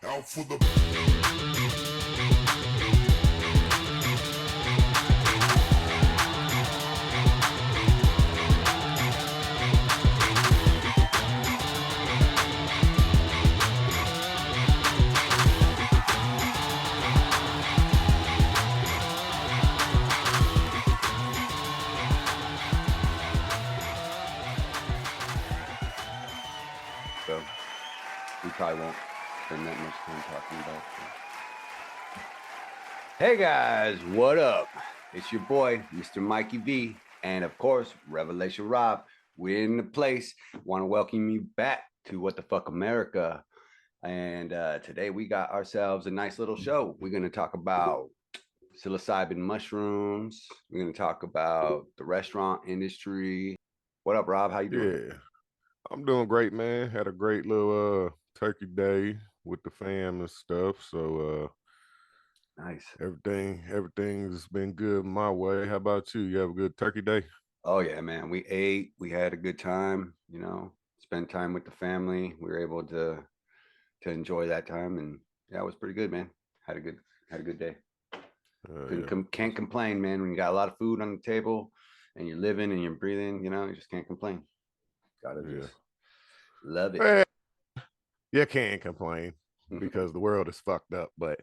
Out for the So we probably won't spend that much time talking about it. Hey guys, what up? It's your boy, Mr. Mikey V, and of course, Revelation Rob. We're in the place. Want to welcome you back to What the Fuck America. And today we got ourselves a nice little show. We're going to talk about psilocybin mushrooms. We're going to talk about the restaurant industry. What up, Rob? How you doing? Yeah, I'm doing great, man. Had a great little turkey day with the fam and stuff. So Nice. everything's been good my way. How about you? You have a good turkey day? Oh yeah, man. We ate, we had a good time, spent time with the family. We were able to enjoy that time, and yeah, it was pretty good, man. Had a good day. Can't complain, man. When you got a lot of food on the table and you're living and you're breathing, you just can't complain. Gotta just love it. Well, you can't complain because the world is fucked up, but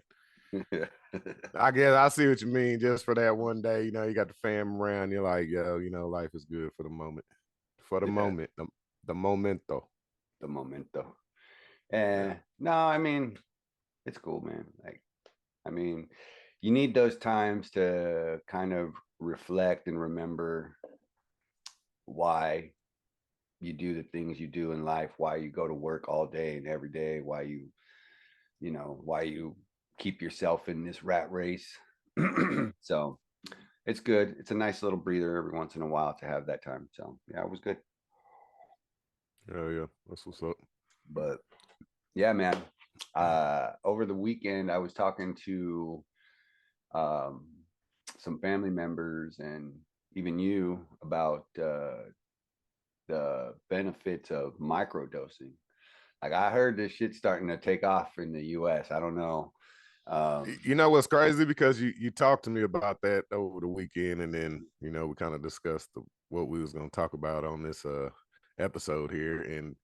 I guess I see what you mean. Just for that one day, you got the fam around. You're like, yo, life is good for the moment. For the moment, the momento. The momento. And no, I mean, it's cool, man. You need those times to kind of reflect and remember why you do the things you do in life, why you go to work all day and every day, why you keep yourself in this rat race. So it's good. It's a nice little breather every once in a while to have that time. So yeah, it was good. Yeah, that's what's up. But yeah, man, over the weekend I was talking to some family members and even you about the benefits of microdosing. Like, I heard this shit starting to take off in the US. I don't know. You know what's crazy? Because you talked to me about that over the weekend, and then we kind of discussed what we was going to talk about on this episode here, and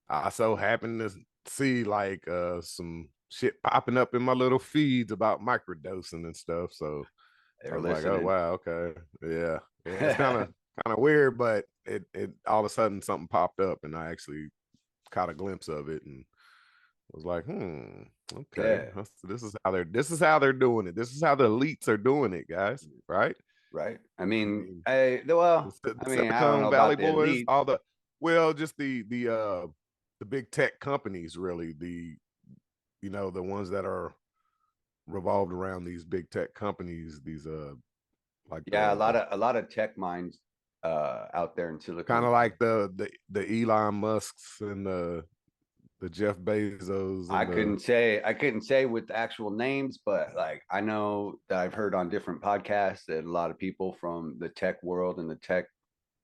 I so happened to see like some shit popping up in my little feeds about microdosing and stuff. So I was like, oh wow, okay, yeah. It's kind of weird, but it all of a sudden something popped up, and I actually caught a glimpse of it and was like, okay, yeah. This is how they're doing it. This is how the elites are doing it, guys. Right? I mean, I don't know Valley about the boys, elite. just the big tech companies, really, the ones that are revolved around these big tech companies, these like a lot of tech minds out there in Silicon, kind of like the Elon Musks and the Jeff Bezos. I couldn't say with the actual names, but like I know that I've heard on different podcasts that a lot of people from the tech world and the tech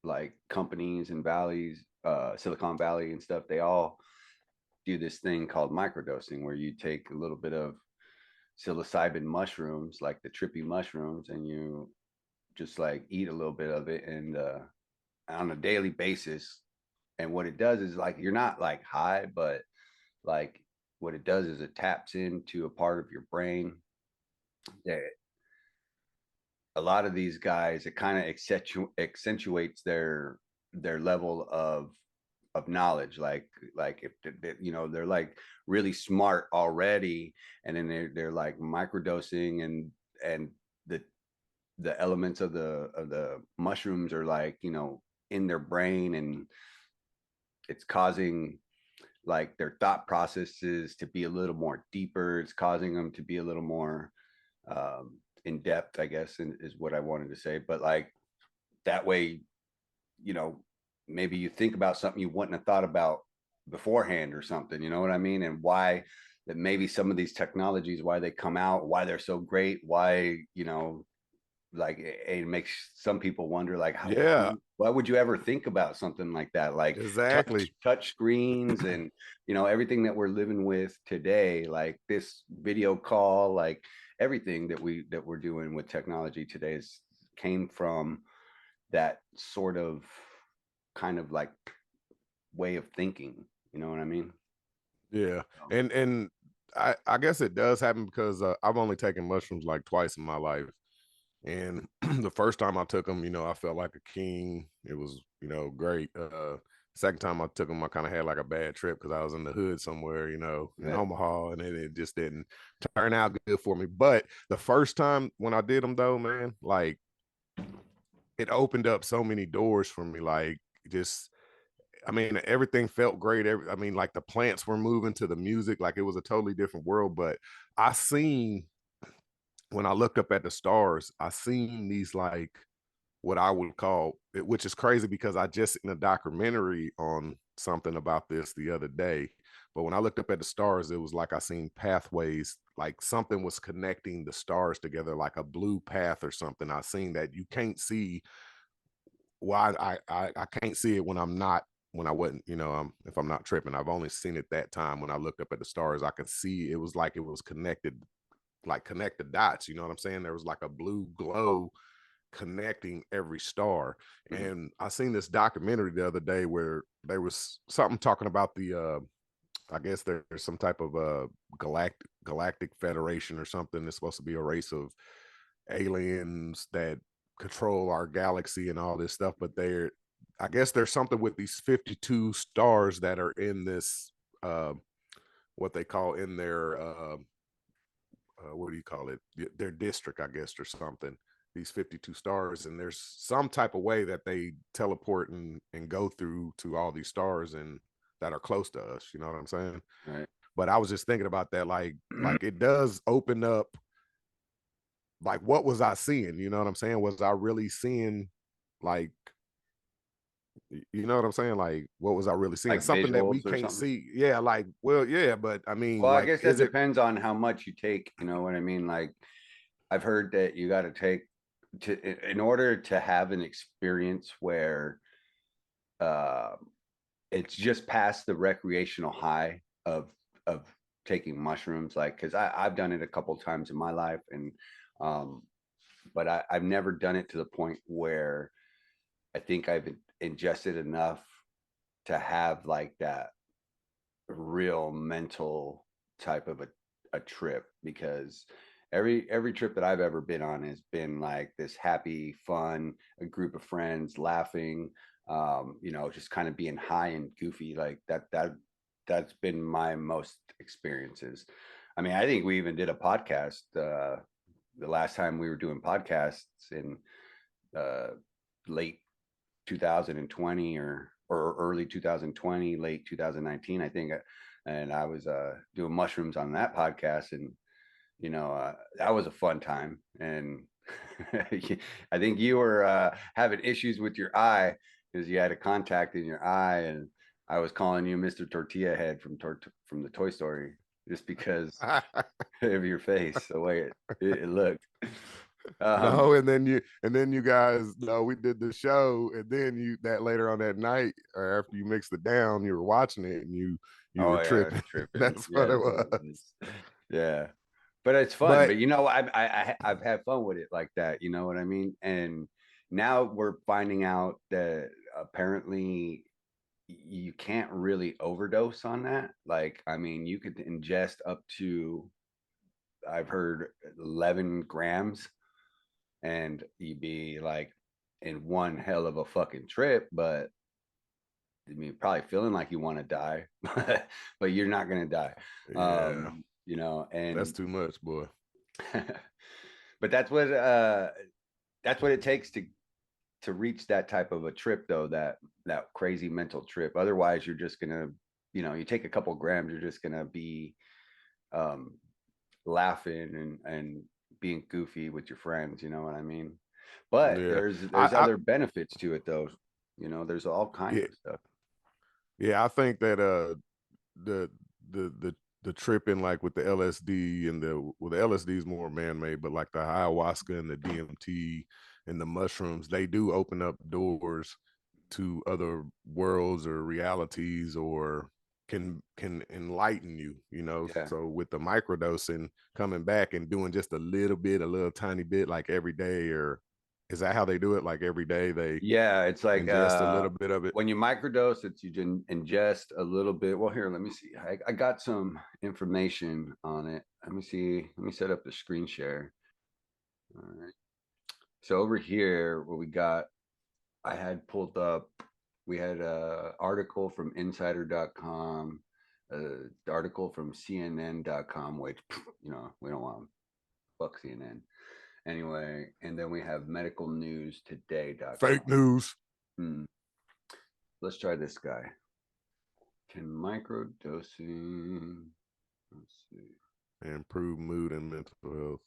like companies and valleys, Silicon Valley and stuff, they all do this thing called microdosing, where you take a little bit of psilocybin mushrooms, like the trippy mushrooms, and you just like eat a little bit of it and on a daily basis. And what it does is, like, you're not like high, but like what it does is it taps into a part of your brain that a lot of these guys, it kind of accentuates their level of knowledge. Like if they're like really smart already, and then they're like microdosing, and the elements of the mushrooms are like in their brain, and it's causing like their thought processes to be a little more deeper. It's causing them to be a little more in depth, I guess, is what I wanted to say. But like that way you know, maybe you think about something you wouldn't have thought about beforehand or something, you know what I mean? And why that maybe some of these technologies, why they come out, why they're so great, why, you know, like it makes some people wonder like how Yeah, why would you ever think about something like that, like exactly. touch screens and you know everything that we're living with today, like this video call, like everything that we're doing with technology today is came from that sort of kind of like way of thinking, you know what I mean? Yeah, um, and I guess it does happen because I've only taken mushrooms like twice in my life, and the first time I took them, you know, I felt like a king. It was, you know, great. Second time I took them, I kind of had like a bad trip because I was in the hood somewhere, you know, in yeah. Omaha, and it just didn't turn out good for me. But the first time when I did them, though, man, like it opened up so many doors for me. Like just I mean, everything felt great. I mean, like the plants were moving to the music, like it was a totally different world. But I seen when I looked up at the stars, I seen these like what I would call, which is crazy because I just in a documentary on something about this the other day. But when I looked up at the stars, it was like I seen pathways, like something was connecting the stars together, like a blue path or something. I seen that you can't see. Well, I can't see it when I'm not when I wasn't, you know, if I'm not tripping. I've only seen it that time when I looked up at the stars. I could see it was like it was connected, like connected dots. You know what I'm saying? There was like a blue glow connecting every star. Mhm. And I seen this documentary the other day where there was something talking about the I guess there's some type of galactic federation or something. It's supposed to be a race of aliens that control our galaxy and all this stuff, but they're I guess there's something with these 52 stars that are in this uh what they call in their what do you call it, their district, I guess, or something, these 52 stars, and there's some type of way that they teleport and go through to all these stars and that are close to us, you know what I'm saying? Right. But I was just thinking about that, like it does open up, like what was I seeing, you know what I'm saying? Was I really seeing like, you know what I'm saying? Like, what was I really seeing? Like Something that we visuals or can't something. see. Yeah, like, well, yeah, but I mean, Well, I like, guess that is it depends on how much you take, you know what I mean? Like I've heard that you got to take in order to have an experience where uh it's just past the recreational high of taking mushrooms, like because I've done it a couple times in my life, and um but I've never done it to the point where I think I've ingested enough to have like that real mental type of a trip, because every trip that I've ever been on has been like this happy fun, a group of friends laughing, you know, just kind of being high and goofy, like that's been my most experiences. I mean, I think we even did a podcast the last time we were doing podcasts in uh late 2020 or early 2020, late 2019, I think. And I was doing mushrooms on that podcast, and you know that was a fun time. And I think you were having issues with your eye because you had a contact in your eye, and I was calling you Mr. Tortilla Head from the Toy Story just because of your face, the way it looked. Um, no, and then you guys no, we did the show, and then you that later on that night, or after you mixed it down, you were watching it and you oh were yeah, tripping. tripping. That's what it Yes, was. yeah. But it's fun. But But you know, I've had fun with it like that. You know what I mean? And now we're finding out that apparently you can't really overdose on that. Like, I mean, you could ingest up to, I've heard, 11 grams, and you'd be like in one hell of a fucking trip. But I mean, probably feeling like you want to die, but you're not gonna die. yeah, You know, that's and too much, boy. but that's what it takes to reach that type of a trip, though, that crazy mental trip. Otherwise you're just gonna, you know, you take a couple grams, you're just gonna be um laughing and being goofy with your friends, you know what I mean? But Yeah, there's I other benefits to it though. You know, there's all kinds Yeah, of stuff. yeah. I think that the the tripping like with the LSD and the LSD is more man made, but like the ayahuasca and the DMT and the mushrooms, they do open up doors to other worlds or realities, or can enlighten you, you know. Yeah. So with the microdosing, coming back and doing just a little bit, a little tiny bit, like every day, or is that how they do it? Like every day they Yeah, it's like ingest a little bit of it. when you microdose, it's you can ingest a little bit. Well, here, let me see. I got some information on it. Let me see. Let me set up the screen share. All right. So over here, what we got, I had pulled up, we had a article from insider.com, an article from CNN.com, which, you know, we don't want fuck CNN. Anyway, and then we have medicalnewstoday.com. Fake news. Hmm. Let's try this guy. Can microdosing, let's see. Improve mood and mental health.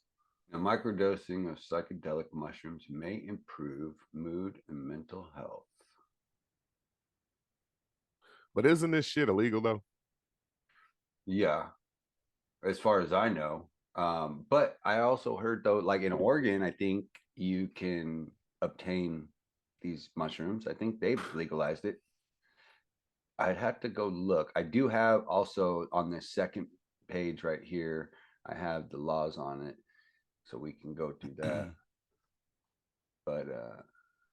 Now, microdosing of psychedelic mushrooms may improve mood and mental health. But isn't this shit illegal though? Yeah, as far as I know. But I also heard though, like in Oregon, I think you can obtain these mushrooms. I think they've legalized it. I'd have to go look. I do have also on this second page right here, I have the laws on it. So we can go do that. But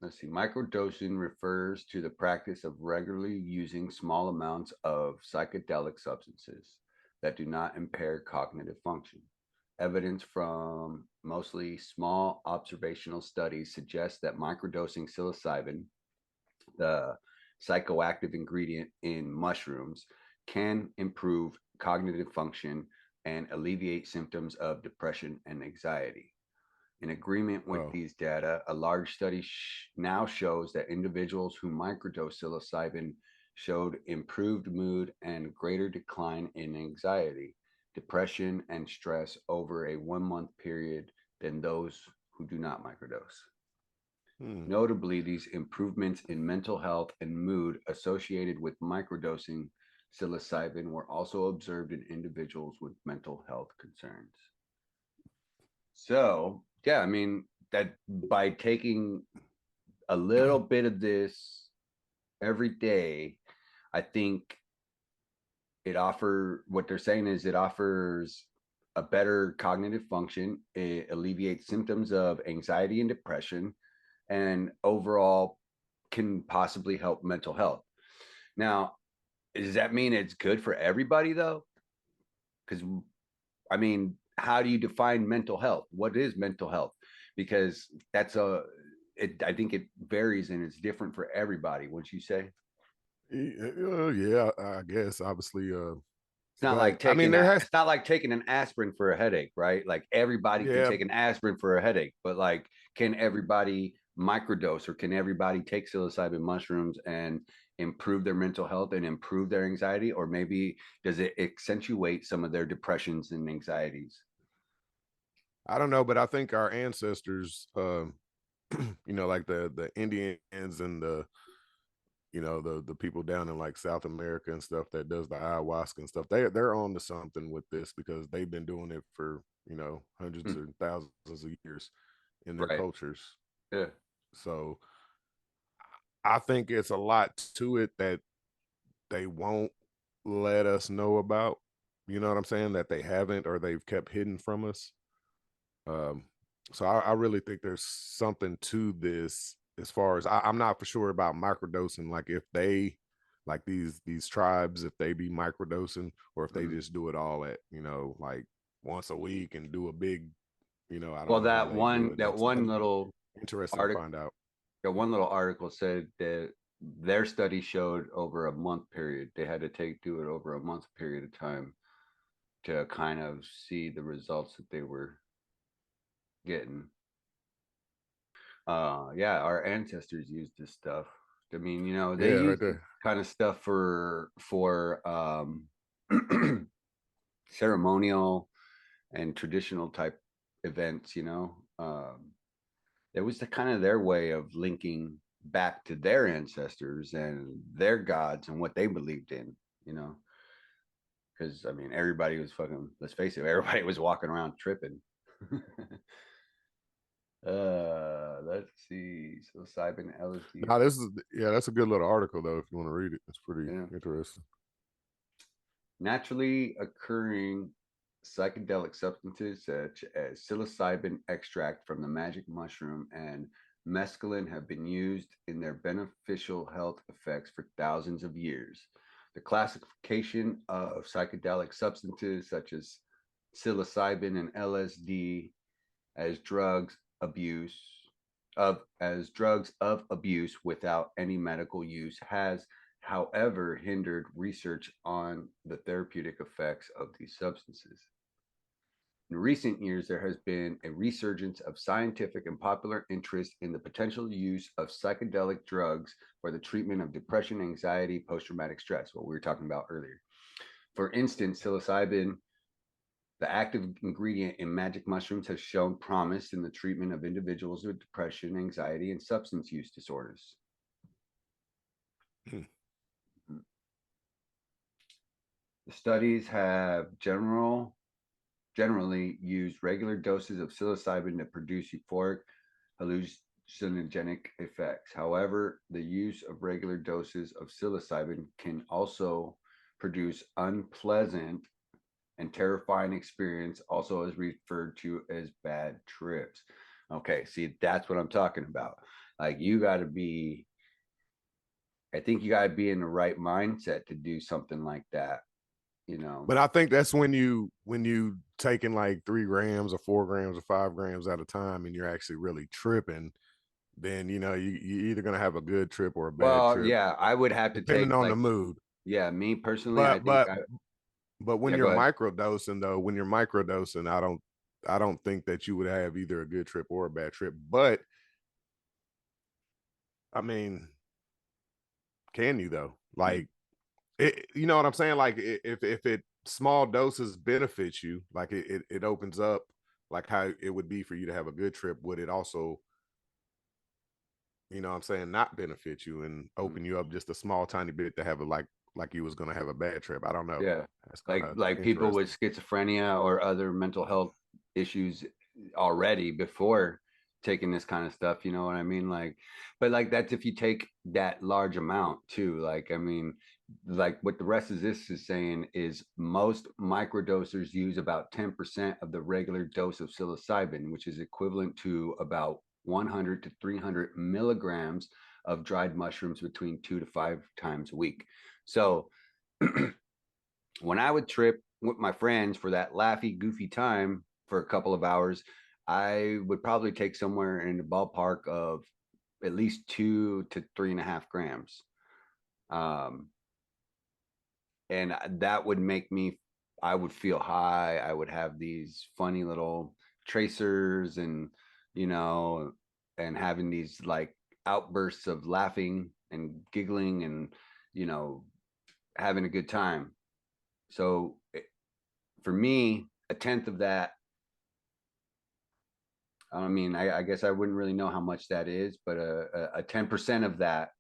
let's see. Microdosing refers to the practice of regularly using small amounts of psychedelic substances that do not impair cognitive function. Evidence from mostly small observational studies suggests that microdosing psilocybin, the psychoactive ingredient in mushrooms, can improve cognitive function and alleviate symptoms of depression and anxiety. In agreement with Oh. these data, a large study now shows that individuals who microdose psilocybin showed improved mood and greater decline in anxiety, depression, and stress over a 1 month period than those who do not microdose. Notably, these improvements in mental health and mood associated with microdosing psilocybin were also observed in individuals with mental health concerns. So, yeah, I mean, that by taking a little bit of this every day, I think what they're saying is it offers a better cognitive function. It alleviates symptoms of anxiety and depression, and overall can possibly help mental health. Now, does that mean it's good for everybody though? Because I mean, how do you define mental health? What is mental health? Because I think it varies and it's different for everybody. Wouldn't you say? Yeah, I guess obviously. It's not But like I mean, taking there a, has, it's not like taking an aspirin for a headache, right? Like everybody can yeah, take an aspirin for a headache, but like, can everybody microdose or can everybody take psilocybin mushrooms and improve their mental health and improve their anxiety? Or maybe does it accentuate some of their depressions and anxieties? I don't know, but I think our ancestors, you know, like the Indians and the the people down in like South America and stuff that does the ayahuasca and stuff, they're on to something with this because they've been doing it for hundreds Hmm. and thousands of years in their Right. cultures. Yeah. So I think it's a lot to it that they won't let us know about. You know what I'm saying? That they haven't, or they've kept hidden from us. Um, so I really think there's something to this. As far as I'm not for sure about microdosing, like if they like these tribes, if they be microdosing, or if they Mhm. just do it all at like once a week and do a big, I don't Well, know how they do it. that That'll one be little interesting to article, find out. that one little article said that their study showed over a month period. They had to do it over a month period of time to kind of see the results that they were getting. Yeah, our ancestors used this stuff. I mean, they Yeah, right used there. kind of stuff for ceremonial and traditional type events. It was the kind of their way of linking back to their ancestors and their gods and what they believed in, you know. Because I mean, everybody was fucking. Let's face it, everybody was walking around tripping. Let's see. Psilocybin, LSD. Now this is that's a good little article though if you want to read it. It's pretty Yeah. interesting. Naturally occurring psychedelic substances such as psilocybin extract from the magic mushroom and mescaline have been used in their beneficial health effects for thousands of years. The classification of psychedelic substances such as psilocybin and LSD as drugs of abuse without any medical use has, however, hindered research on the therapeutic effects of these substances. In recent years, there has been a resurgence of scientific and popular interest in the potential use of psychedelic drugs for the treatment of depression, anxiety, post-traumatic stress, what we were talking about earlier. For instance, psilocybin, the active ingredient in magic mushrooms, has shown promise in the treatment of individuals with depression, anxiety, and substance use disorders. The studies have generally used regular doses of psilocybin to produce euphoric hallucinogenic effects. However, the use of regular doses of psilocybin can also produce unpleasant and terrifying experience, also is referred to as bad trips. Okay, see, that's what I'm talking about. Like, you got to be, I think you got to be in the right mindset to do something like that, you know. But I think that's when you taking like 3 grams or 4 grams or 5 grams at a time and you're actually really tripping, then you either gonna have a good trip or a bad Well, trip, yeah, I would have to depending take on the like, mood. yeah, me personally, I But think but but when yeah, you're go ahead. microdosing though, I don't think that you would have either a good trip or a bad trip. But I mean, can you though? Like, you know what I'm saying? Like, if it small doses benefits you, like it opens up, like how it would be for you to have a good trip. Would it also, you know what I'm saying, not benefit you and open you up just a small tiny bit to have a like you was gonna have a bad trip? I don't know. Yeah, That's kind of like people with interesting. schizophrenia or other mental health issues already before taking this kind of stuff, you know what I mean? Like, but like, that's if you take that large amount too. Like, I mean, like what the rest of this is saying is most microdosers use about 10% of the regular dose of psilocybin, which is equivalent to about 100 to 300 milligrams of dried mushrooms between 2 to 5 times a week. So when I would trip with my friends for that laughy, goofy time for a couple of hours, I would probably take somewhere in the ballpark of at least 2 to 3.5 grams. Um, and that would make me, I would feel high. I would have these funny little tracers and, you know, and having these like outbursts of laughing and giggling and, you know, having a good time. So for me, a tenth of that, I mean, I guess I wouldn't really know how much that is, but a 10% of that,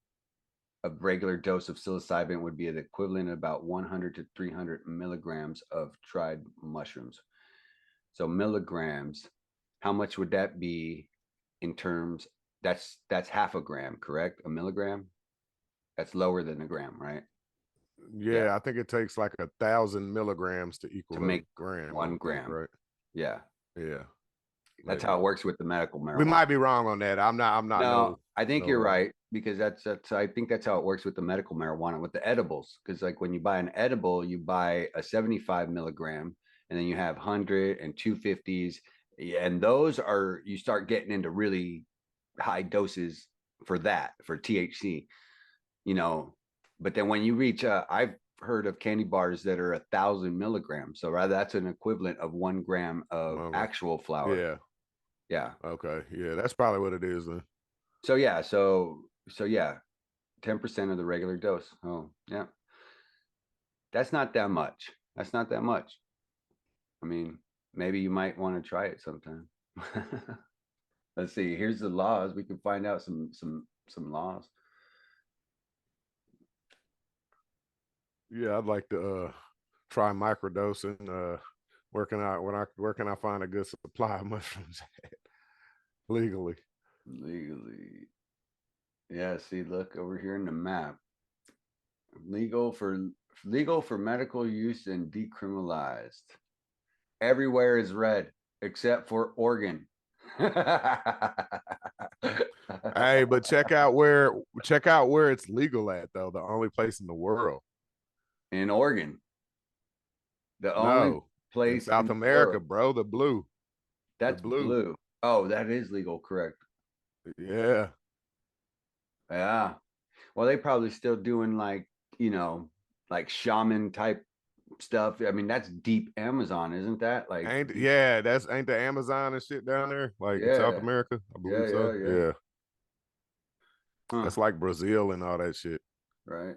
a regular dose of psilocybin would be the equivalent of about 100 to 300 milligrams of dried mushrooms. So milligrams, how much would that be in terms? That's half a gram, correct? A milligram? That's lower than a gram, right? Yeah, Yeah, I think it takes like 1,000 milligrams to to equal a make gram. I one think, gram. right? Yeah, Yeah, that's maybe. how it works with the medical We marijuana. might be wrong on that. I'm not No, no I think you're no. right because that's I think that's how it works with the medical marijuana with the edibles. Because like when you buy an edible, you buy a 75 milligram, and then you have 100 and 250s, and those are you start getting into really high doses for that for THC, you know. But then when you reach, I've heard of candy bars that are 1,000 milligrams, so rather that's an equivalent of 1 gram of Okay. actual flower. Yeah. Yeah. Okay. Yeah, that's probably what it is then. So yeah, so yeah, 10% of the regular dose. Oh, yeah. That's not that much. That's not that much. I mean, maybe you might want to try it sometime. Let's see. Here's the laws. We can find out some some laws. Yeah, I'd like to try microdosing. Where can I find a good supply of mushrooms at legally? Legally. Yeah, see, look over here in the map. Legal for legal for medical use and decriminalized. Everywhere is red except for Oregon. Hey, but check out where it's legal at though. The only place in the world. In Oregon, the only No, in place in South the America, world. bro. The That's blue. blue. Oh, that is legal, correct. Yeah, Yeah. Well, they probably still doing like, like shaman type stuff. I mean, that's deep Amazon, isn't that? Like ain't deep, yeah. That's ain't the Amazon and shit down there, like in South yeah. America. I Yeah, believe yeah, so. yeah. Yeah, Huh. that's like Brazil and all that shit. Right.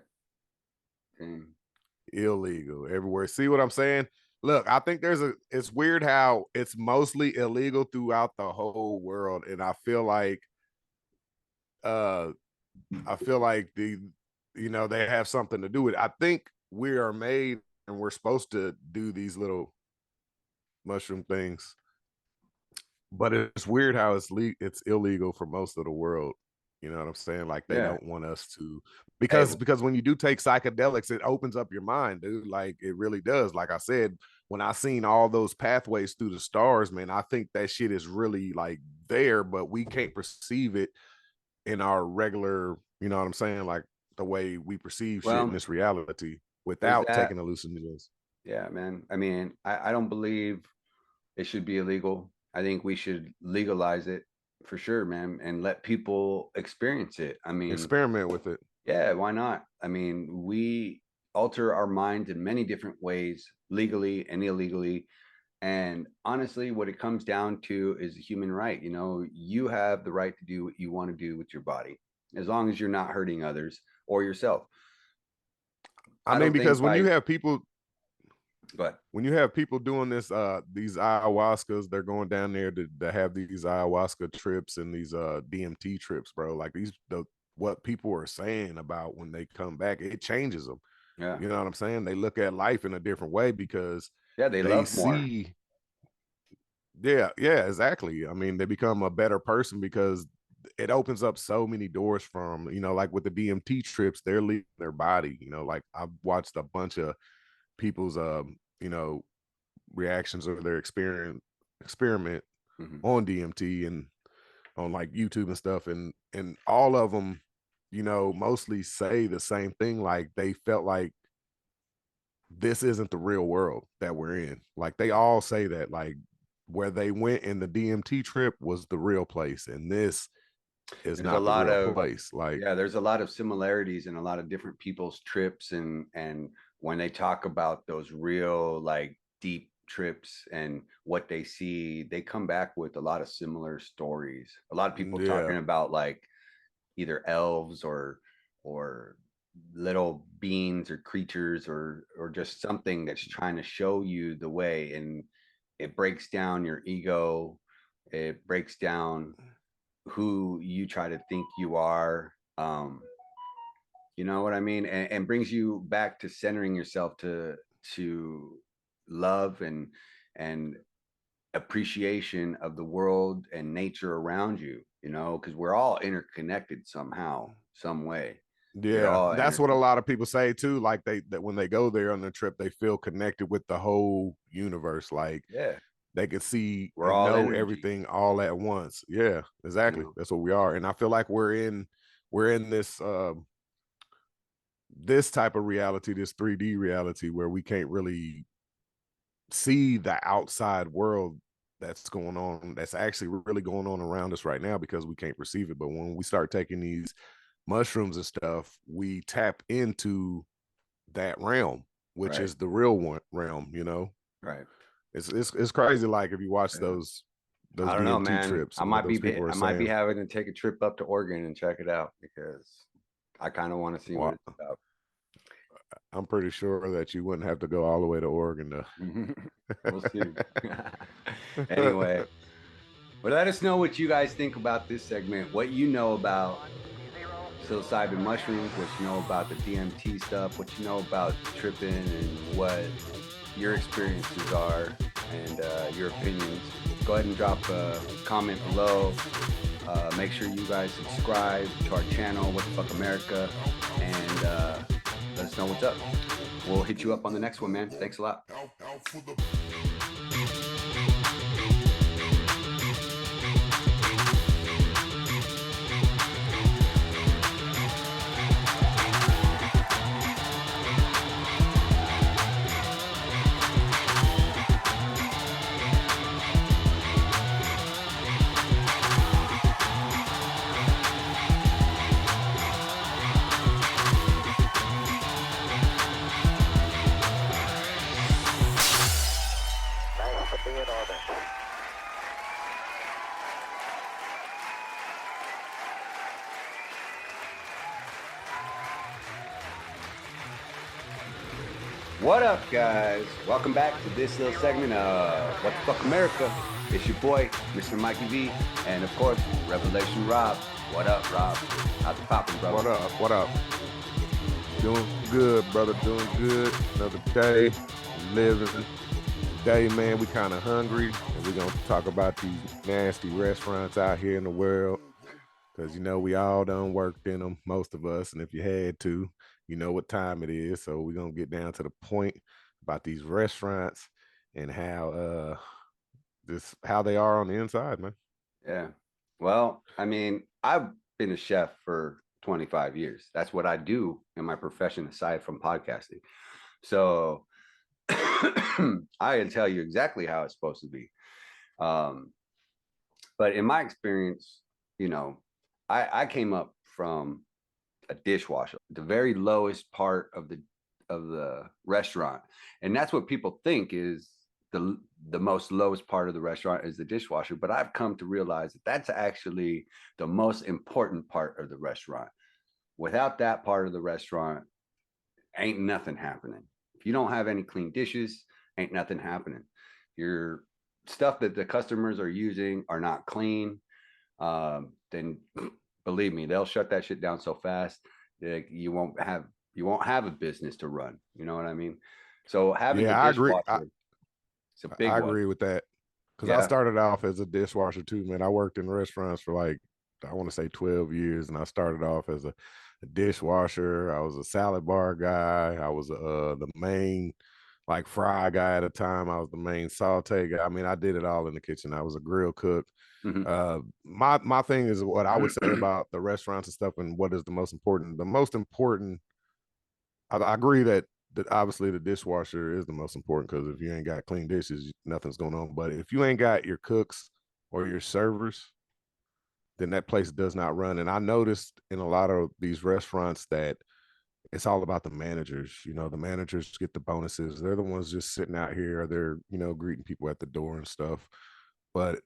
Dang. Illegal everywhere. See what I'm saying? Look, I think it's weird how it's mostly illegal throughout the whole world. And uh I feel like they have something to do with it. I think we are made and we're supposed to do these little mushroom things, but it's weird how it's illegal for most of the world. You know what I'm saying? Like they Yeah. don't want us to Hey, because when you do take psychedelics, it opens up your mind, dude. Like it really does. Like I said, when I seen all those pathways through the stars, man, I think that shit is really like there, but we can't perceive it in our regular, you know what I'm saying? Like the way we perceive shit in well, this reality was without that? taking hallucinogens. Yeah, man. I mean, I don't believe it should be illegal. I think we should legalize it for sure, man, and let people experience it. I mean, Experiment with it. yeah, why not? I mean, we alter our minds in many different ways, legally and illegally. And honestly, what it comes down to is a human right. You have the right to do what you want to do with your body, as long as you're not hurting others or yourself. I I mean, don't think because by, but when you have people doing these ayahuascas, they're going down there to have these ayahuasca trips and these DMT trips, bro. Like what people are saying about when they come back, it changes them. yeah, You know what I'm saying? They look at life in a different way because yeah, they they love more. see, yeah, exactly. I mean, they become a better person because it opens up so many doors from, like with the DMT trips, they're leaving their body. Like I've watched a bunch of people's reactions or their experiment Hmm. on DMT and on like YouTube and stuff, and all of them, mostly say the same thing. Like they felt like this isn't the real world that we're in. Like they Yeah. all say that, like where they went in the DMT trip was the real place, and this is There's a not the lot real of place. Like, Yeah, there's a lot of similarities in a lot of different people's trips, and when they talk about those real like deep trips and what they see, they come back with a lot of similar stories. A lot of people yeah, talking about like either elves or little beings or creatures or just something that's trying to show you the way, and it breaks down your ego. It breaks down who you try to think you are. You know what I mean? And brings you back to centering yourself to love and appreciation of the world and nature around you, because we're all interconnected somehow, some way. We're yeah, all that's what a interconnected. lot of people say too. Like that when they go there on the trip, they feel connected with the whole universe. Like Yeah, they could see we're and all know energy, everything all at once. Yeah, you exactly. know. That's what we are. And I feel like we're in this type of reality, this 3D reality where we can't really see the outside world that's going on, that's actually really going on around us right now because we can't perceive it. But when we start taking these mushrooms and stuff, we tap into that realm, which Right, is the real one realm. right. It's crazy. Like if you watch Yeah. those I don't know, DMT man. trips and what those people are I might be saying. having to take a trip up to Oregon and check it out because I kind of want to see what Well, it's about. I'm pretty sure that you wouldn't have to go all the way to Oregon We'll see. to. Anyway, but let us know what you guys think about this segment, what you know about psilocybin mushrooms, what you know about the DMT stuff, what you know about tripping, and what your experiences are, and your opinions. Go ahead and drop a comment below. Make sure you guys subscribe to our channel, What the Fuck America, and let us know what's up. We'll hit you up on the next one, man. Thanks a lot. What up, guys? Welcome back to this little segment of What the Fuck America. It's your boy, Mr. Mikey V, and of course, Revelation Rob. What up, Rob? How's it popping, brother? What up? What up? Doing good, brother. Doing good. Another day, living. Today, man, we kind of hungry, and we're gonna talk about these nasty restaurants out here in the world. Because, you know, we all done worked in them, most of us. And if you had to, you know what time it is. So we're going to get down to the point about these restaurants and how how they are on the inside, man. Yeah. Well, I mean, I've been a chef for 25 years. That's what I do in my profession aside from podcasting. So I can tell you exactly how it's supposed to be. But in my experience, you know, I came up from a dishwasher, the very lowest part of the restaurant, and that's what people think is the most lowest part of the restaurant is the dishwasher. But I've come to realize that that's actually the most important part of the restaurant. Without that part of the restaurant, ain't nothing happening. If you don't have any clean dishes, ain't nothing happening. Your stuff that the customers are using are not clean. Then believe me, they'll shut that shit down so fast that you won't have a business to run. You know what I mean? So having Yeah, a I agree. dishwasher, it's a big I one. agree with that. Because I Yeah. started off as a dishwasher too, man. I worked in restaurants for like, I want to say 12 years. And I started off as a dishwasher. I was a salad bar guy. I was the main like fry guy at a time. I was the main saute guy. I mean, I did it all in the kitchen. I was a grill cook. My thing is what I would say about the restaurants and stuff and what is the most important. The most important, I agree that obviously the dishwasher is the most important, because if you ain't got clean dishes, nothing's going on. But if you ain't got your cooks or your servers, then that place does not run. And I noticed in a lot of these restaurants that it's all about the managers. You know, the managers get the bonuses. They're the ones just sitting out here. They're, you know, greeting people at the door and stuff. But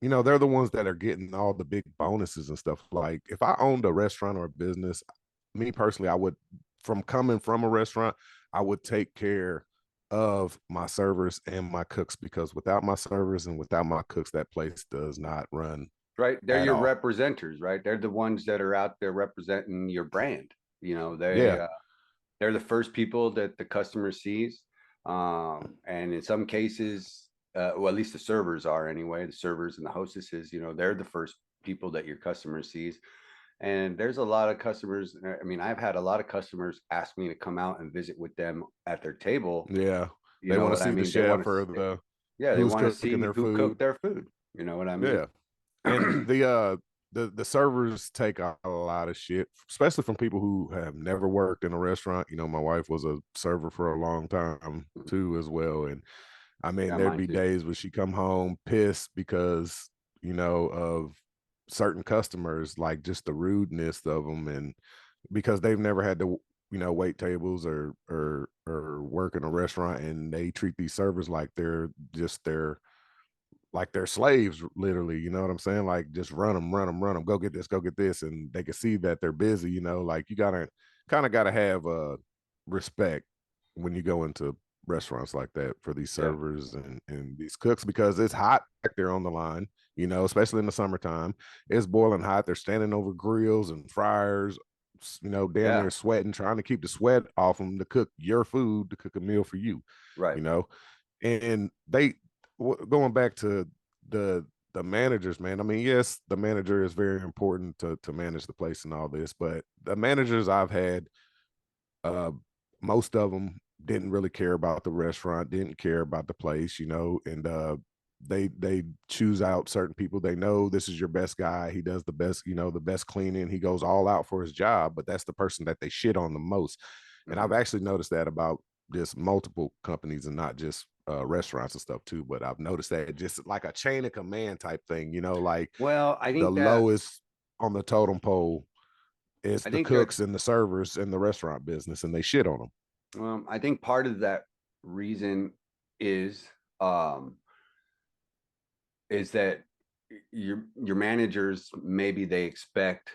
you know, they're the ones that are getting all the big bonuses and stuff. Like if I owned a restaurant or a business, me personally, I would, from coming from a restaurant, I would take care of my servers and my cooks, because without my servers and without my cooks, that place does not run. Right. They're at your all. representers, right? They're the ones that are out there representing your brand. You know, Yeah. they're the first people that the customer sees. And in some cases, well, at least the servers are anyway, the servers and the hostesses, you know, they're the first people that your customer sees. And there's a lot of customers. I mean, I've had a lot of customers ask me to come out and visit with them at their table. Yeah. You They know want to what I see the mean? They want chef to, or the yeah, they who's want to cooking see their who food. cooked their food. You know what I mean? Yeah. And the servers take a lot of shit, especially from people who have never worked in a restaurant. You know, my wife was a server for a long time too, as well. And I mean, Yeah, there'd mine be too. days where she come home pissed because, you know, of certain customers, like just the rudeness of them, and because they've never had to, you know, wait tables or work in a restaurant, and they treat these servers like they're just like they're slaves, literally. You know what I'm saying? Like, just run them, go get this, and they can see that they're busy. You know, like you gotta kind of gotta have respect when you go into restaurants like that for these Yeah. servers and these cooks, because it's hot back there on the line. you know, especially in the summertime. It's boiling hot. They're standing over grills and fryers, you know, damn Yeah. near sweating, trying to keep the sweat off them to cook your food, to cook a meal for you, Right. you know. And going back to the managers, man. I mean, yes, the manager is very important to manage the place and all this, but the managers I've had, uh, most of them didn't really care about the restaurant, didn't care about the place, you know, and they choose out certain people. They know this is your best guy. He does the best, you know, the best cleaning. He goes all out for his job, but that's the person that they shit on the most. And I've Hmm. actually noticed that about just multiple companies and not just restaurants and stuff too. But I've noticed that just like a chain of command type thing, you know, like Well, the lowest on the totem pole is I the think that cooks and the servers in the restaurant business, and they shit on them. I think part of that reason is um is that your managers, maybe they expect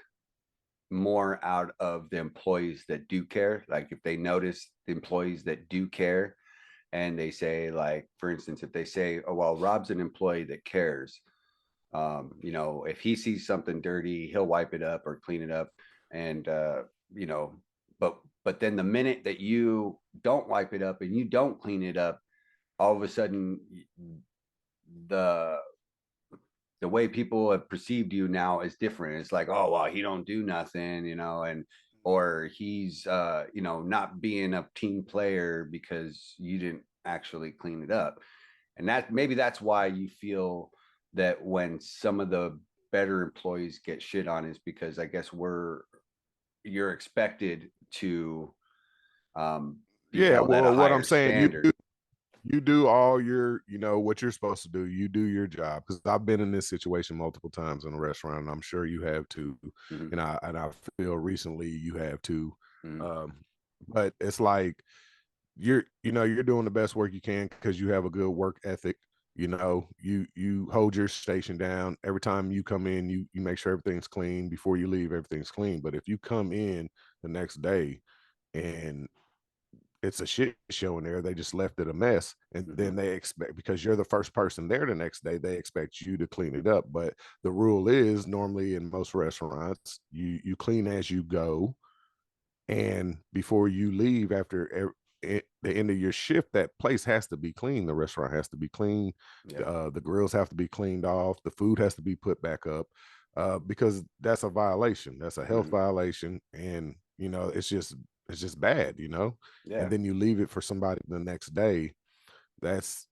more out of the employees that do care. Like if they notice the employees that do care, and they say, like, for instance, if they say, oh well, Rob's an employee that cares, you know, if he sees something dirty, he'll wipe it up or clean it up. And you know, but then the minute that you don't wipe it up and you don't clean it up, all of a sudden the the way people have perceived you now is different. It's like, oh well, he don't do nothing, you know, and or he's you know, not being a team player because you didn't actually clean it up. And that, maybe that's why you feel that when some of the better employees get shit on, is because I guess you're expected to be Yeah, held at a well, what I'm higher saying, standard. you do all your, you know, what you're supposed to do. You do your job, because I've been in this situation multiple times in a restaurant, and I'm sure you have too. Mm-hmm, And I feel recently you have too. mm-hmm, Um, but it's like you know, you're doing the best work you can because you have a good work ethic. You know, you hold your station down. Every time you come in, you make sure everything's clean. Before you leave, everything's clean. But if you come in the next day and it's a shit show in there, they just left it a mess, and mm-hmm. then they expect, because you're the first person there the next day, they expect you to clean it up. But the rule is, normally in most restaurants, you clean as you go, and before you leave, after the end of your shift, that place has to be clean. The restaurant has to be clean. Yeah. The grills have to be cleaned off. The food has to be put back up, because that's a violation. That's a health Mm-hmm. violation, and you know, it's just bad, you know. And Yeah. then you leave it for somebody the next day. That's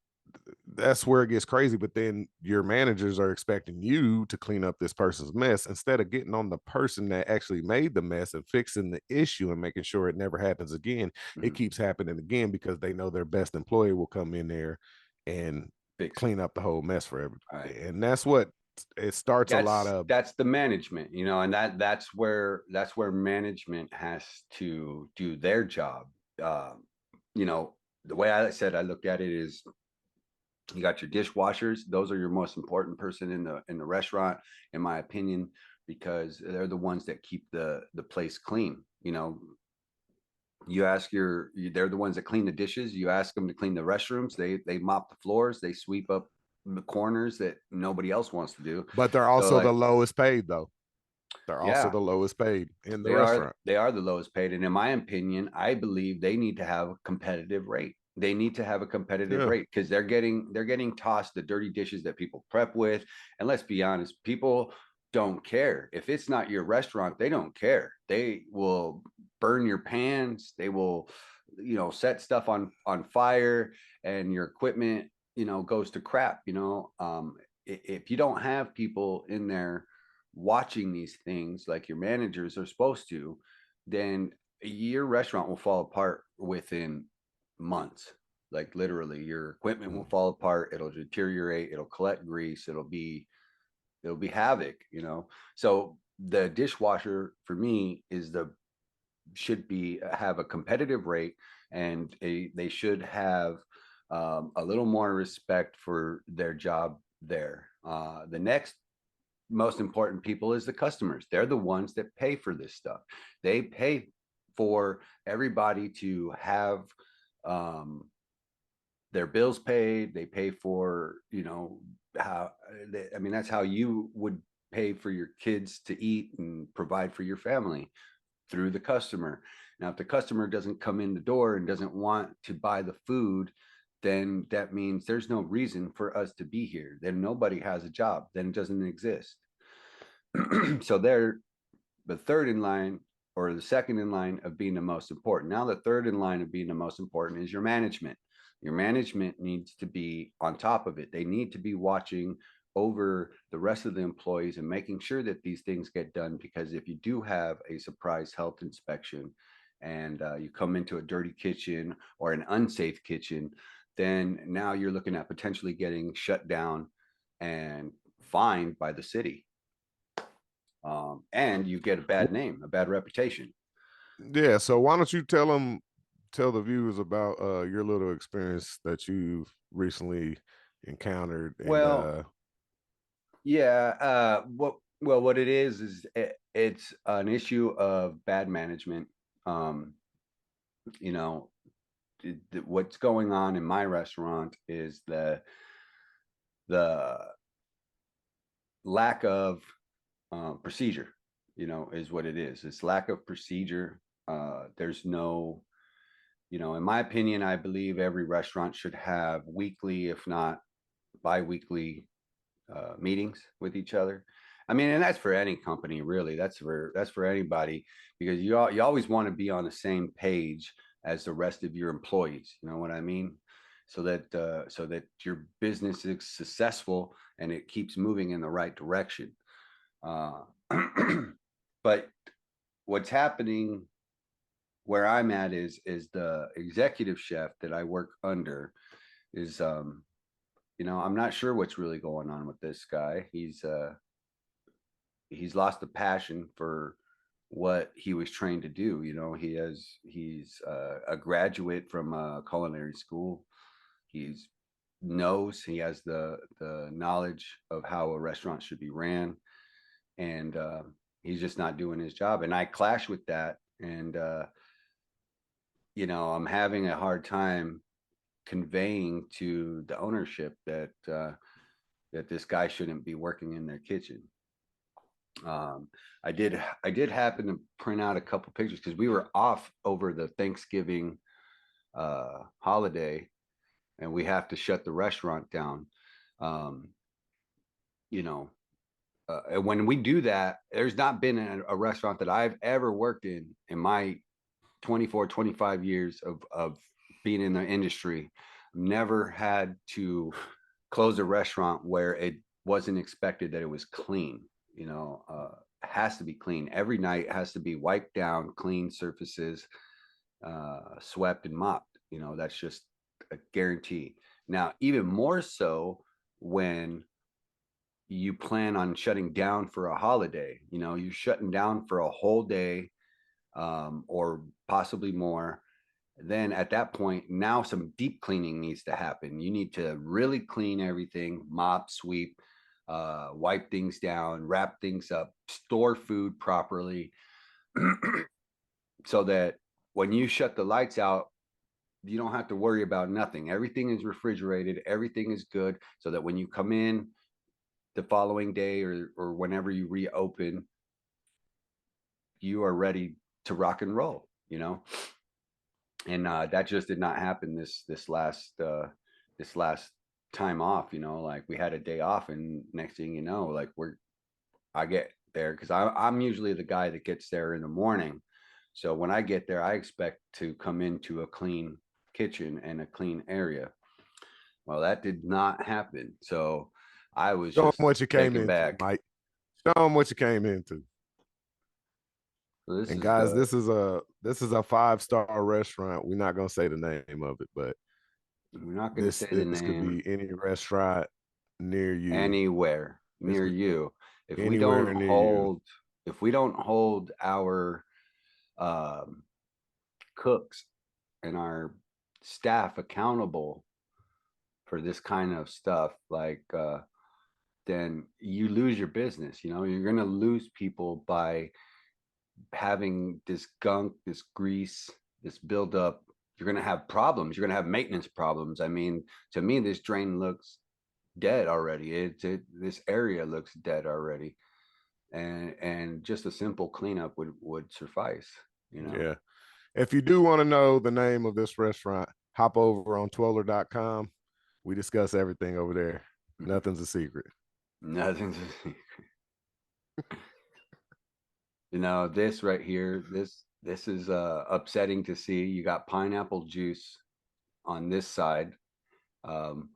that's where it gets crazy. But then your managers are expecting you to clean up this person's mess instead of getting on the person that actually made the mess and fixing the issue and making sure it never happens again. It Mm-hmm. keeps happening again because they know their best employee will come in there and Fix it. clean up the whole mess for All right. everybody. And that's what it starts a lot of. That's the management, you know, and that's where management has to do their job. You know, the way I said, I look at it is, you got your dishwashers. Those are your most important person in the restaurant, in my opinion, because they're the ones that keep the place clean. You know, they're the ones that clean the dishes. You ask them to clean the restrooms. They mop the floors. They sweep up the corners that nobody else wants to do. But they're So also the like, lowest paid, though. They're also yeah, the lowest paid in the they are restaurant. they are the lowest paid, and in my opinion, I believe they need to have a competitive rate. They need to have a competitive Yeah. rate because they're getting tossed the dirty dishes that people prep with. And let's be honest, people don't care. If it's not your restaurant, they don't care. They will burn your pans. They will, you know, set stuff on fire, and your equipment, you know, goes to crap. You know, if you don't have people in there watching these things like your managers are supposed to, then your restaurant will fall apart within months. Like literally, your equipment will Mm. fall apart. It'll deteriorate. It'll collect grease. It'll be havoc. You know. So the dishwasher for me is the should be have a competitive rate, and they should have a little more respect for their job there. The next most important people is the customers. They're the ones that pay for this stuff. They pay for everybody to have um, their bills paid. They pay for, you know, how I mean, that's how you would pay for your kids to eat and provide for your family, through the customer. Now, if the customer doesn't come in the door and doesn't want to buy the food, then that means there's no reason for us to be here. Then nobody has a job. Then it doesn't exist. So they're the third in line, or the second in line of being the most important. Now, the third in line of being the most important is your management. Your management needs to be on top of it. They need to be watching over the rest of the employees and making sure that these things get done. Because if you do have a surprise health inspection and you come into a dirty kitchen or an unsafe kitchen, then now you're looking at potentially getting shut down and fined by the city. And you get a bad name, a bad reputation. Yeah. So why don't you tell the viewers about your little experience that you've recently encountered and Well, yeah. What it is it's an issue of bad management. Um, you know, what's going on in my restaurant is the lack of procedure. Is what it is. It's lack of procedure. There's no, in my opinion, I believe every restaurant should have weekly, if not bi-weekly, meetings with each other. I mean, and that's for any company, really. That's for anybody, because you always want to be on the same page as the rest of your employees. You know what I mean? So that your business is successful and it keeps moving in the right direction. Uh, but what's happening where I'm at is the executive chef that I work under is I'm not sure what's really going on with this guy. He's lost the passion for what he was trained to do. He's a graduate from a culinary school. He has the knowledge of how a restaurant should be ran, and he's just not doing his job. And I clash with that, and I'm having a hard time conveying to the ownership that this guy shouldn't be working in their kitchen. Um, I did happen to print out a couple pictures because we were off over the Thanksgiving holiday, and we have to shut the restaurant down. Um, you know, and when we do that, there's not been a restaurant that I've ever worked in my 24, 25 years of being in the industry. Never had to close a restaurant where it wasn't expected that it was clean. Has to be clean every night. Has to be wiped down, clean surfaces, swept and mopped. That's just a guarantee. Now, even more so when you plan on shutting down for a holiday. You're shutting down for a whole day, or possibly more. Then at that point, now some deep cleaning needs to happen. You need to really clean everything, mop, sweep, wipe things down, wrap things up, store food properly, so that when you shut the lights out, you don't have to worry about nothing. Everything is refrigerated, everything is good, so that when you come in the following day, or whenever you reopen, you are ready to rock and roll. And that just did not happen this last time off. Like, we had a day off, and next thing you know, like, I get there because I'm usually the guy that gets there in the morning. So when I get there, I expect to come into a clean kitchen and a clean area. Well, that did not happen. So I was show them just what you came taken into, back. Mike. Show them what you came into. So this And is guys, the this is a 5-star restaurant. We're not gonna say the name of it, but we're not going to this say the this could name. be any restaurant near you. Anywhere This near could you. If we don't anywhere near you. hold, if we don't hold our um, cooks and our staff accountable for this kind of stuff, like, then you lose your business. You're going to lose people by having this gunk, this grease, this buildup. You're going to have problems. You're going to have maintenance problems. I mean, to me, this drain looks dead already. This area looks dead already, and just a simple cleanup would suffice. You know. Yeah. If you do want to know the name of this restaurant, hop over on twirler.com. We discuss everything over there. Nothing's a secret. Nothing's. You know, this right here, this is upsetting to see. You got pineapple juice on this side, um,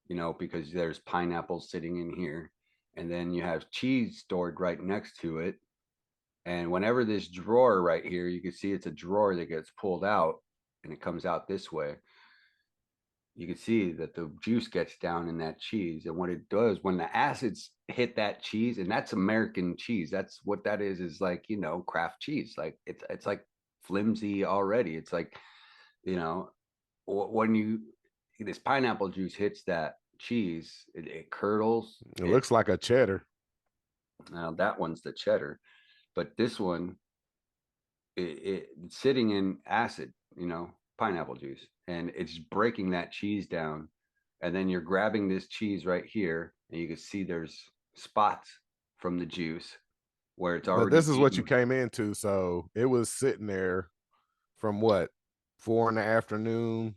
you know, because there's pineapples sitting in here, and then you have cheese stored right next to it. And whenever this drawer right here, you can see it's a drawer that gets pulled out, and it comes out this way. You can see that the juice gets down in that cheese, and what it does when the acids hit that cheese, and that's American cheese, that's what that is like, you know, craft cheese. Like it's like flimsy already. It's like, you know, when you this pineapple juice hits that cheese, it curdles It it. looks like a cheddar. Now that one's the cheddar, but this one, it's sitting in acid, you know, pineapple juice, and it's breaking that cheese down. And then you're grabbing this cheese right here, and you can see there's spots from the juice where it's But already this is what you eaten. came into. So it was sitting there from what, 4 in the afternoon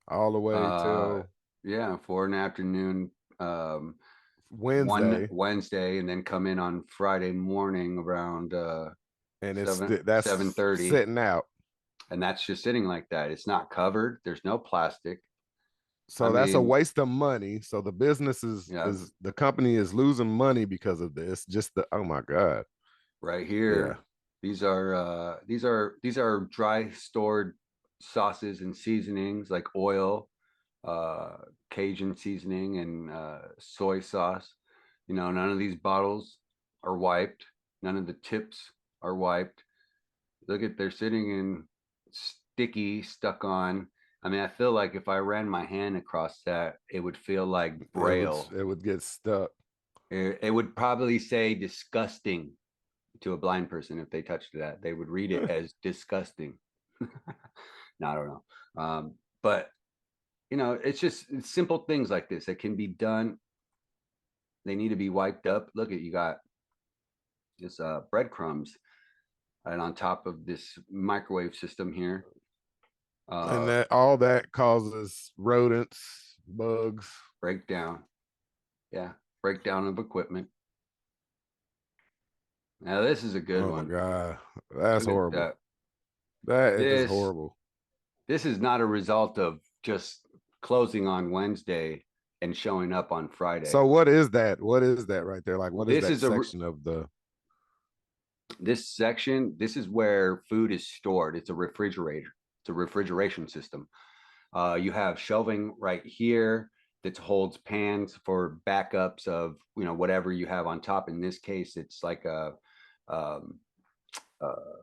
all the way Uh, till yeah, 4 in the afternoon, one Wednesday. Wednesday, and then come in on Friday morning around And seven that's thirty, sitting out. and that's just sitting like that. It's not covered. There's no plastic. I So that's a mean, waste of money. So the business yeah, is the company is losing money because of this. Just the oh my God. right Yeah. here. These are dry stored sauces and seasonings like oil, uh, Cajun seasoning, and soy sauce. You know, none of these bottles are wiped. None of the tips are wiped. Look at they're sitting in sticky, stuck on. I mean, I feel like if I ran my hand across that, it would feel like braille. It would get stuck. It would probably say disgusting to a blind person. If they touched that, they would read it as disgusting. No, I don't know. But you know, it's simple things like this that can be done. They need to be wiped up. Look at, you got this breadcrumbs and on top of this microwave system here. And Uh, that all that causes rodents, bugs. Breakdown. Yeah, breakdown of equipment. Now this is a good Oh my one. God. That's Look at horrible. that. That is just This horrible. this is not a result of just closing on Wednesday and showing up on Friday. So what is that? What is that right there? Like what is This that is a section of the this section. This is where food is stored. It's a refrigerator. It's a refrigeration system. You have shelving right here that holds pans for backups of, you know, whatever you have on top. In this case, it's like a um,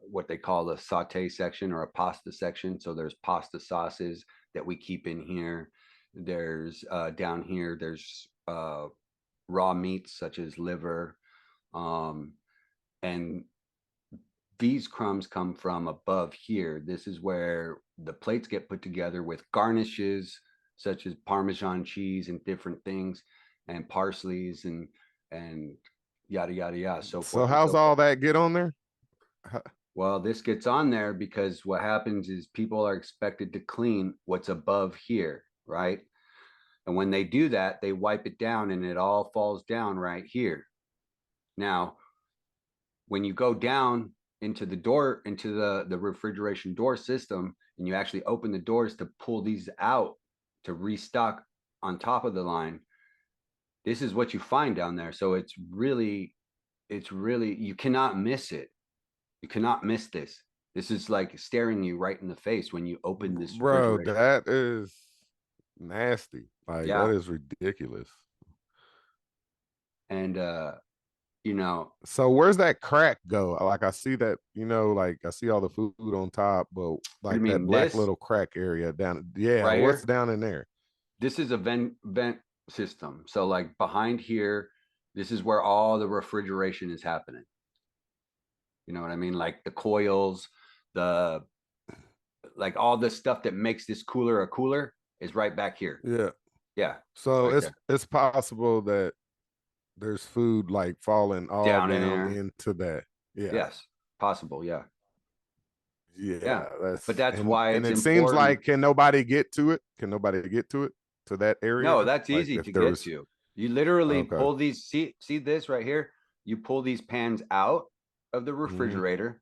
what they call a saute section or a pasta section. So there's pasta sauces that we keep in here. There's down here, there's raw meats such as liver. Um, and these crumbs come from above here. This is where the plates get put together with garnishes such as Parmesan cheese and different things, and parsleys and yada yada yada, so so forth and how's so forth. all that get on there? Well, this gets on there because what happens is people are expected to clean what's above here, right? And when they do that, they wipe it down and it all falls down right here. Now, when you go down into the door, into the refrigeration door system, and you actually open the doors to pull these out to restock on top of the line, this is what you find down there. So it's really, you cannot miss it. You cannot miss this. This is like staring you right in the face when you open this Bro, refrigerator. that is nasty. Like that Yeah. is ridiculous. And you know, So where's that crack go? Like I see that, like I see all the food on top, but what do you like that mean? black This little crack area down. Yeah, right what's here, down in there? this is a vent system. So like behind here, this is where all the refrigeration is happening. You know what I mean? Like the coils, the like all the stuff that makes this cooler a cooler is right back here. Yeah. Yeah, it's So right there. it's possible that there's food like falling all Down in down there. into that. Yeah. Yes, possible. Yeah. Yeah, Yeah. But that's that's why and it's it seems important. like can nobody get to it? Can nobody get to it to that No, area? that's Like easy if to there get was to. You literally okay. pull these, see this right here? You pull these pans out of the Mhm. refrigerator.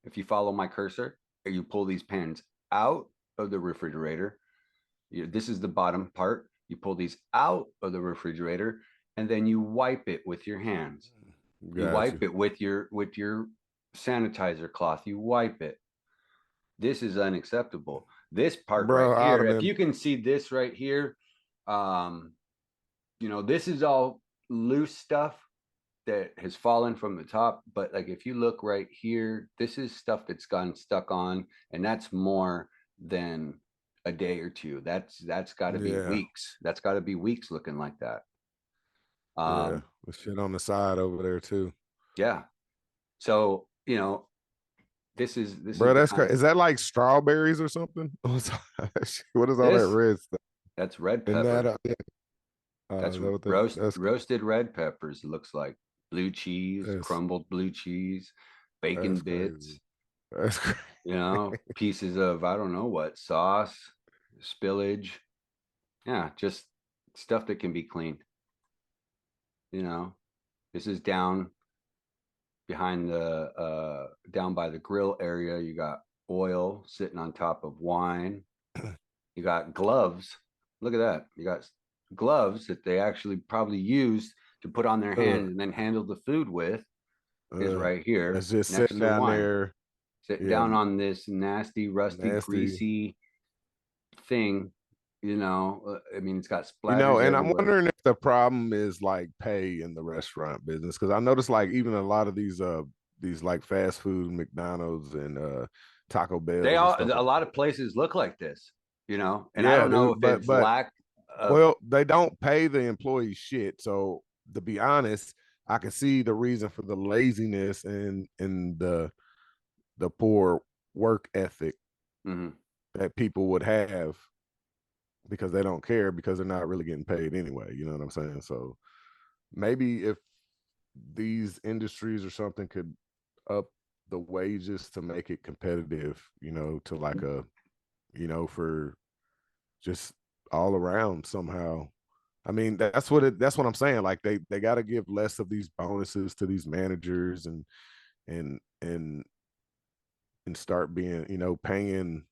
If you follow my cursor, you pull these pans out of the refrigerator. This is the bottom part. You pull these out of the refrigerator and then you wipe it with your hands. You Got wipe you. it with your sanitizer cloth. You wipe it. This is unacceptable. This part right Bro, I'd here, have if been you can see this right here, um, this is all loose stuff that has fallen from the top. But like if you look right here, this is stuff that's gone stuck on, and that's more than a day or two. That's got to be yeah, weeks. That's got to be weeks looking like that. yeah. Um, The shit on the side over there too. yeah. So this is Bro, the that's kind crazy. of Is that like strawberries or something? What is all that this red stuff? that's red And that pepper. yeah, That's is that what that roasted red peppers. It looks like blue cheese, that's crumbled blue cheese, bacon that's crazy. bits, That's crazy. pieces of I don't know what sauce, spillage. Yeah, just stuff that can be cleaned. You know, this is down behind the down by the grill area. You got oil sitting on top of wine. You got gloves. Look at that. You got gloves that they actually probably used to put on their uh, hands and then handle the food with is uh, right here that's just next sitting to the down wine. there. Sitting Yeah, down on this nasty, rusty, nasty. greasy thing. I mean, it's got You know, splatters and I'm everywhere. wondering if the problem is like pay in the restaurant business because I noticed like even a lot of these like fast food McDonald's and Taco They Bells and all stuff a like lot that. of places look like this, and I Yeah, don't know dude, if it's but lack of. well, they don't pay the employees shit. So to be honest, I can see the reason for the laziness and the poor work ethic Mhm. that people would have because they don't care because they're not really getting paid anyway. You know what I'm saying? So maybe if these industries or something could up the wages to make it competitive, to like for just all around somehow. I mean, that's what I'm saying. Like they got to give less of these bonuses to these managers and and and start being, paying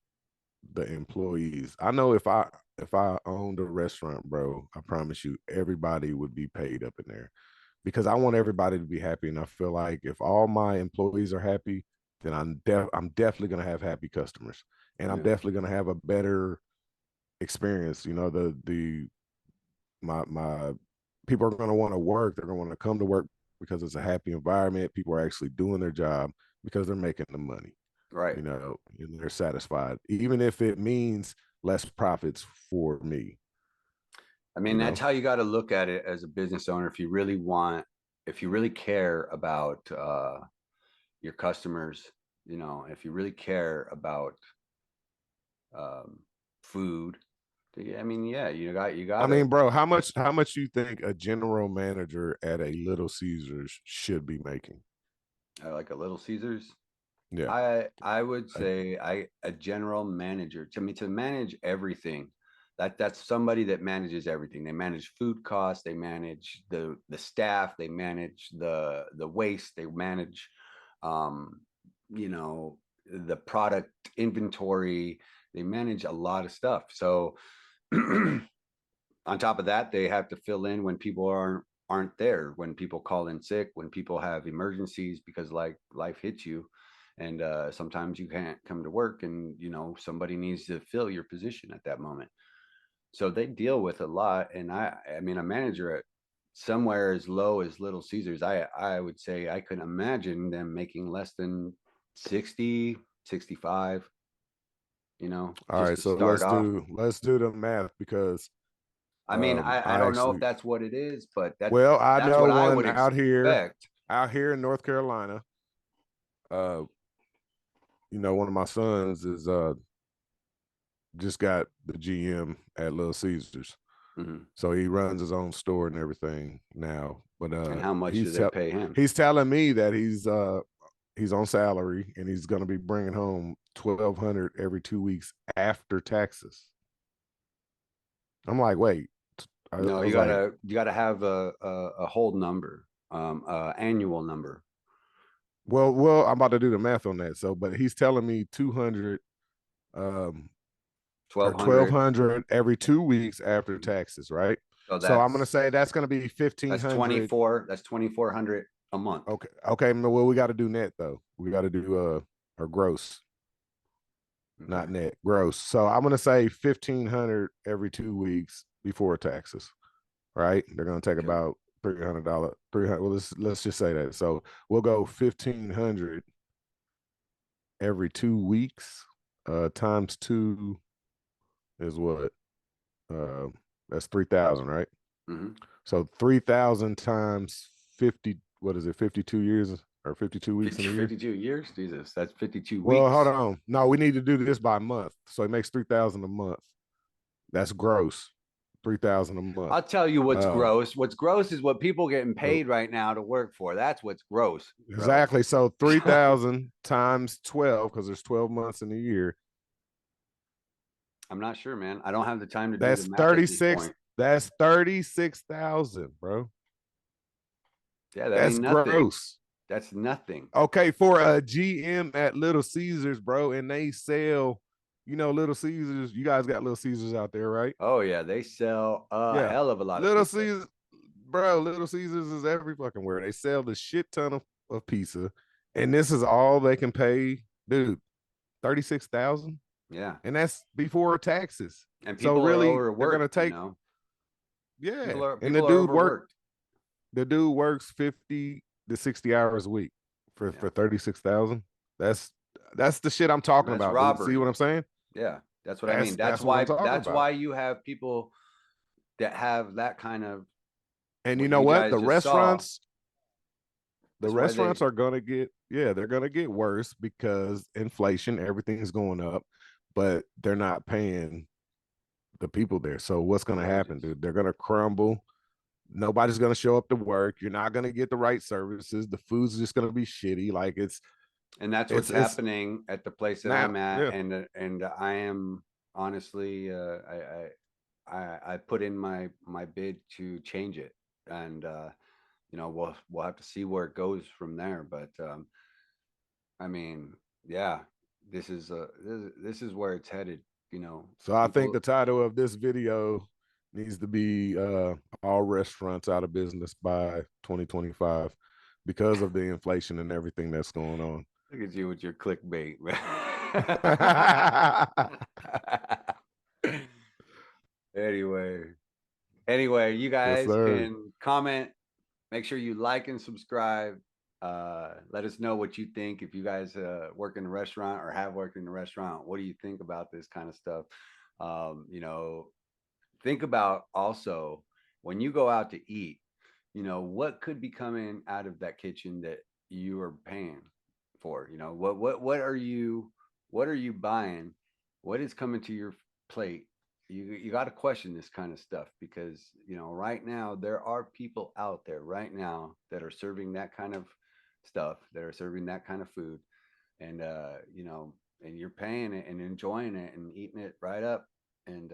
the employees. I know if I owned a restaurant, bro, I promise you everybody would be paid up in there because I want everybody to be happy. And I feel like if all my employees are happy, then I'm definitely gonna have happy customers. And I'm Yeah, definitely gonna have a better experience. The my people are gonna want to work, they're gonna want to come to work because it's a happy environment. People are actually doing their job because they're making the money, right. and they're satisfied, even if it means less profits for me, I you mean, that's know. how you got to look at it as a business owner. If you really care about your customers, if you really care about um, food, I mean, yeah, you got I to mean, bro, how much you think a general manager at a Little Caesars should be making? like a Little Caesars. Yeah. I would I, say a general manager to me to manage everything. That's somebody that manages everything. They manage food costs, they manage the staff, they manage the waste, they manage um, you know, the product inventory, they manage a lot of stuff. So on top of that, they have to fill in when people aren't there, when people call in sick, when people have emergencies because like life hits you, and sometimes you can't come to work, and somebody needs to fill your position at that moment. So they deal with a lot, and I mean a manager at somewhere as low as Little Caesars, I would say I could imagine them making less than 60, 65. all Just right, to so start off. let's do the math because I mean, I I don't know if actually that's what it is, but that's well, I that's know what I would one expect. out here in North Carolina. Uh, one of my sons is just got the GM at Little Caesars. So he runs his own store and everything now. But And how much do they pay him? he's telling me that he's on salary and he's going to be bringing home $1,200 every 2 weeks after taxes. I'm like, wait. No, you gotta have a whole number, annual number. Well, I'm about to do the math on that. So, but he's telling me 200 or 1,200 every 2 weeks after taxes, right? So I'm gonna say that's gonna be 1,500. That's 24. That's 2,400 a month. Okay. Well, we got to do net though. We got to do or gross, not net, gross. So I'm gonna say 1,500 every 2 weeks before taxes, right? They're gonna take about $300. 300. Well, let's just say that. So we'll go 1,500 every 2 weeks. Times 2 is what? That's 3,000, right? So 3,000 times 50. What is it? 52 years or 52 weeks in a year? 52 years, Jesus, that's 52 weeks. Well, hold on. No, we need to do this by month. So it makes 3,000 a month. That's gross. 3,000 a month. I'll tell you what's gross. What's gross is what people getting paid right now to work for. That's what's gross. Bro. Exactly. So 3,000 times 12, because there's 12 months in a year. I'm not sure, man. I don't have the time to do the math. 36. That's 36,000, bro. Yeah, that's gross. That's nothing. Okay, for a GM at Little Caesars, bro, and they sell, Little Caesars. You guys got Little Caesars out there, right? Oh yeah, they sell a hell of a lot. Little Caesars, bro. Little Caesars is every fucking where. They sell the shit ton of pizza, and this is all they can pay, dude. 36,000. Yeah, and that's before taxes. And people really are overworked, they're gonna take. Yeah, people and the dude worked. The dude works 50 to 60 hours a week for 36,000. That's the shit I'm talking about. Robbery. See what I'm saying? Yeah, that's what I mean. That's why you have people that have that kind of. And you know what? The restaurants are gonna get they're gonna get worse because inflation, everything's going up, but they're not paying the people there. So what's gonna happen, dude? They're gonna crumble. Nobody's going to show up to work. You're not going to get the right services. The food's just going to be shitty. And that's what's happening at the place that I'm at. Yeah. And I am honestly, I put in my bid to change it, and we'll have to see where it goes from there. But I mean, yeah, this is where it's headed. So I think the title of this video needs to be all restaurants out of business by 2025 because of the inflation and everything that's going on. Look at you with your clickbait, man. Anyway, you guys can comment. Make sure you like and subscribe. Let us know what you think. If you guys work in a restaurant or have worked in a restaurant, what do you think about this kind of stuff? Think about also when you go out to eat, what could be coming out of that kitchen that you are paying for? What are you buying? What is coming to your plate? You got to question this kind of stuff because, right now there are people out there right now that are serving that kind of stuff, that are serving that kind of food. And, and you're paying it and enjoying it and eating it right up. And,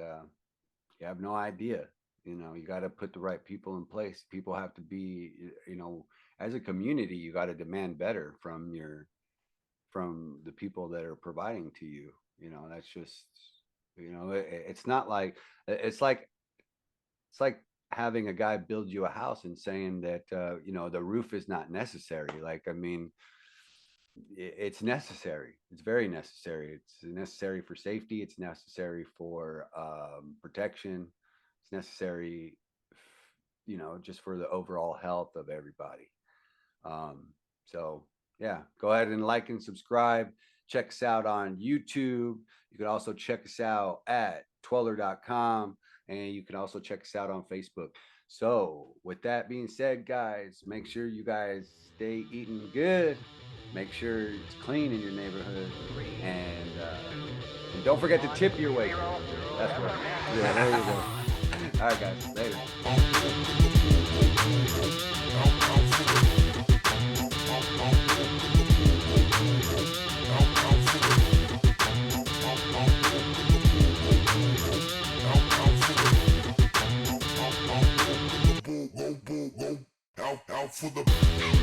you have no idea. You got to put the right people in place. People have to be, as a community, you got to demand better from the people that are providing to you. That's just, it's not like, it's like having a guy build you a house and saying that, the roof is not necessary. It's necessary. It's very necessary. It's necessary for safety. It's necessary for protection. It's necessary, just for the overall health of everybody. So yeah, go ahead and like and subscribe. Check us out on YouTube. You can also check us out at tweller.com, and you can also check us out on Facebook. So with that being said, guys, make sure you guys stay eating good. Make sure it's clean in your neighborhood, and don't forget to tip your waiter. That's right. Yeah, there you go. All right, guys. Later. Out for the